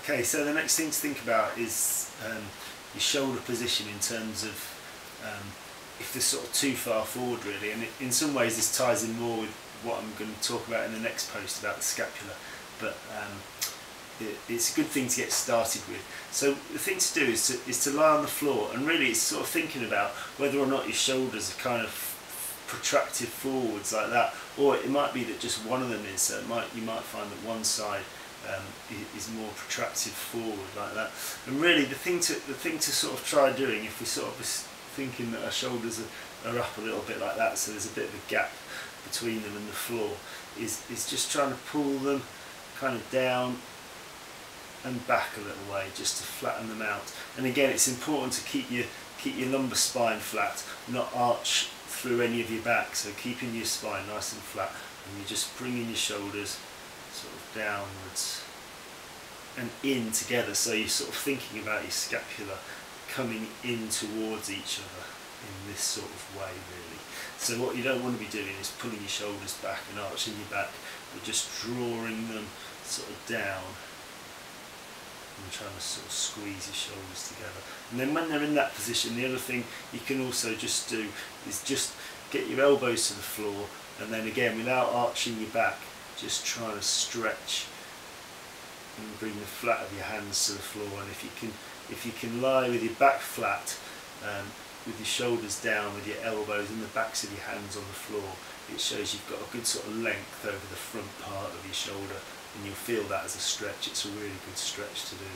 Okay, so the next thing to think about is your shoulder position in terms of if they're sort of too far forward really, and in some ways this ties in more with what I'm going to talk about in the next post about the scapula, but it's a good thing to get started with. So the thing to do is to lie on the floor, and really it's sort of thinking about whether or not your shoulders are kind of protracted forwards like that, or it might be that just one of them is, so you might find that one side is more protracted forward like that. And really the thing to sort of try doing, if we sort of thinking that our shoulders are up a little bit like that, so there's a bit of a gap between them and the floor, is just trying to pull them kind of down and back a little way, just to flatten them out. And again, it's important to keep your lumbar spine flat, not arch through any of your back, so keeping your spine nice and flat, and you're just bringing your shoulders sort of downwards and in together, so you're sort of thinking about your scapula coming in towards each other in this sort of way really. So what you don't want to be doing is pulling your shoulders back and arching your back, but just drawing them sort of down and trying to sort of squeeze your shoulders together. And then when they're in that position, the other thing you can also just do is just get your elbows to the floor, and then again, without arching your back, just trying to stretch and bring the flat of your hands to the floor. And if you can lie with your back flat, with your shoulders down, with your elbows and the backs of your hands on the floor, it shows you've got a good sort of length over the front part of your shoulder, and you'll feel that as a stretch. It's a really good stretch to do.